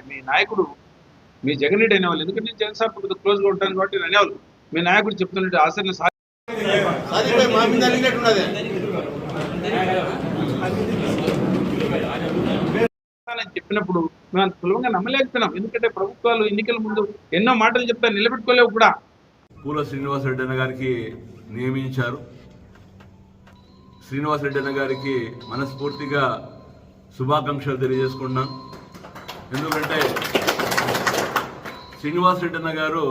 మీ నాయకుడు మీ జగన్ రెడ్డి అనేవాళ్ళు, ఎందుకంటే నేను జగన్ సార్ కొద్దిగా క్లోజ్గా ఉంటాను కాబట్టి నేను అనేవాళ్ళు, మీ నాయకుడు చెప్తున్నట్టు ఆశలు చెప్పినప్పుడు మేము అంత సులభంగా నమ్మలేకపోయినాం. ఎందుకంటే ప్రభుత్వాలు ఎన్నికల ముందు ఎన్నో మాటలు చెప్తారు, నిలబెట్టుకోలేవు కూడా. పూల శ్రీనివాసరెడ్డి అన్న గారికి నియమించారు. శ్రీనివాసరెడ్డి అన్న గారికి మనస్ఫూర్తిగా శుభాకాంక్షలు తెలియజేసుకున్నాం. ఎందుకంటే శ్రీనివాసరెడ్డి అన్న గారు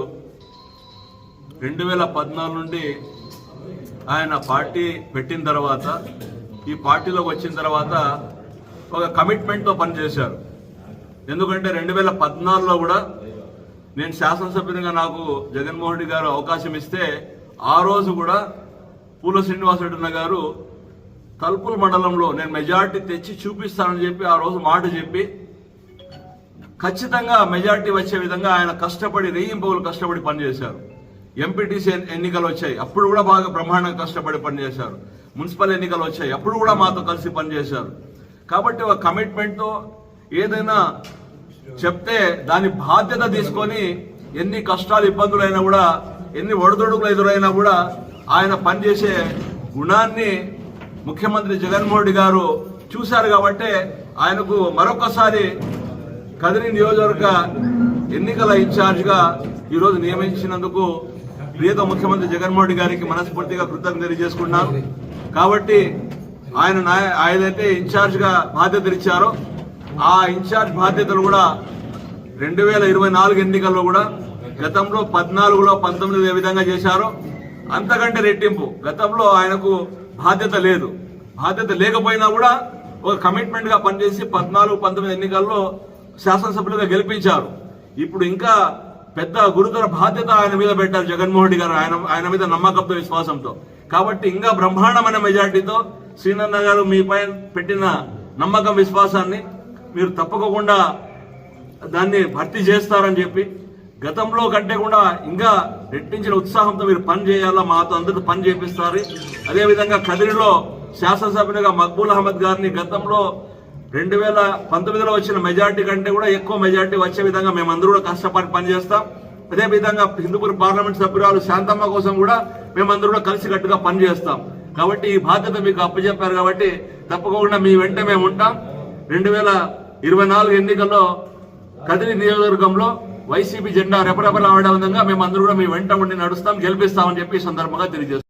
2014 నుండి ఆయన పార్టీ పెట్టిన తర్వాత, ఈ పార్టీలోకి వచ్చిన తర్వాత ఒక కమిట్మెంట్తో పనిచేశారు. ఎందుకంటే 2014లో కూడా నేను శాసనసభ్యునిగా నాకు జగన్మోహన్ రెడ్డి గారు అవకాశం ఇస్తే ఆ రోజు కూడా పూల శ్రీనివాసరెడ్డి అన్న గారు తలుపుల మండలంలో నేను మెజార్టీ తెచ్చి చూపిస్తానని చెప్పి ఆ రోజు మాట చెప్పి ఖచ్చితంగా మెజార్టీ వచ్చే విధంగా ఆయన కష్టపడి రెయ్యింపవులు కష్టపడి పనిచేశారు. ఎంపీటీసీ ఎన్నికలు వచ్చాయి, అప్పుడు కూడా బాగా బ్రహ్మాండంగా కష్టపడి పనిచేశారు. మున్సిపల్ ఎన్నికలు వచ్చాయి, అప్పుడు కూడా మాతో కలిసి పనిచేశారు. కాబట్టి ఒక కమిట్మెంట్తో ఏదైనా చెప్తే దాని బాధ్యత తీసుకొని ఎన్ని కష్టాలు ఇబ్బందులైనా కూడా, ఎన్ని ఒడిదొడుకులు ఎదురైనా కూడా ఆయన పనిచేసే గుణాన్ని ముఖ్యమంత్రి జగన్మోహన్ రెడ్డి గారు చూశారు. కాబట్టి ఆయనకు మరొకసారి కదిరి నియోజకవర్గ ఎన్నికల ఇన్ఛార్జిగా ఈరోజు నియమించినందుకు ప్రియత ముఖ్యమంత్రి జగన్మోహన్ రెడ్డి గారికి మనస్ఫూర్తిగా కృతజ్ఞతలు తెలియజేసుకున్నాను. కాబట్టి ఆయన ఏదైతే ఇన్ఛార్జిగా బాధ్యతలు ఇచ్చారో ఆ ఇన్ఛార్జ్ బాధ్యతలు కూడా 2024 ఎన్నికల్లో కూడా గతంలో 14లో 19 ఏ విధంగా చేశారో అంతకంటే రెట్టింపు. గతంలో ఆయనకు బాధ్యత లేదు, బాధ్యత లేకపోయినా కూడా ఒక కమిట్మెంట్ గా పనిచేసి 14-19 ఎన్నికల్లో శాసనసభ్యులుగా గెలిపించారు. ఇప్పుడు ఇంకా పెద్ద గురుతర బాధ్యత ఆయన మీద పెట్టారు జగన్మోహన్ రెడ్డి గారు, ఆయన మీద నమ్మకంతో విశ్వాసంతో. కాబట్టి ఇంకా బ్రహ్మాండమైన మెజార్టీతో శ్రీనన్న గారు మీపై పెట్టిన నమ్మకం విశ్వాసాన్ని మీరు తప్పకుండా దాన్ని భర్తీ చేస్తారని చెప్పి, గతంలో కంటే కూడా ఇంకా రెట్టించిన ఉత్సాహంతో మీరు పని చేయాలా, మాతో అందరూ పని చేపిస్తారు. అదేవిధంగా కదిరిలో శాసనసభ్యునిగా మక్బూల్ అహ్మద్ గారిని గతంలో 2019లో వచ్చిన మెజార్టీ కంటే కూడా ఎక్కువ మెజార్టీ వచ్చే విధంగా మేమందరూ కూడా కష్టపడి పనిచేస్తాం. అదేవిధంగా హిందూపూర్ పార్లమెంట్ సభ్యురాలు శాంతమ్మ కోసం కూడా మేమందరూ కూడా కలిసికట్టుగా పనిచేస్తాం. కాబట్టి ఈ బాధ్యత మీకు అప్పచెప్పారు కాబట్టి తప్పకుండా మీ వెంట మేము ఉంటాం. 2024 ఎన్నికల్లో కదిరి నియోజకవర్గంలో వైసీపీ జెండా రెపరెపలాడే విధంగా మేమందరూ కూడా మీ వెంట ఉండి నడుస్తాం, గెలిపిస్తామని చెప్పి ఈ సందర్భంగా తెలియజేస్తాం.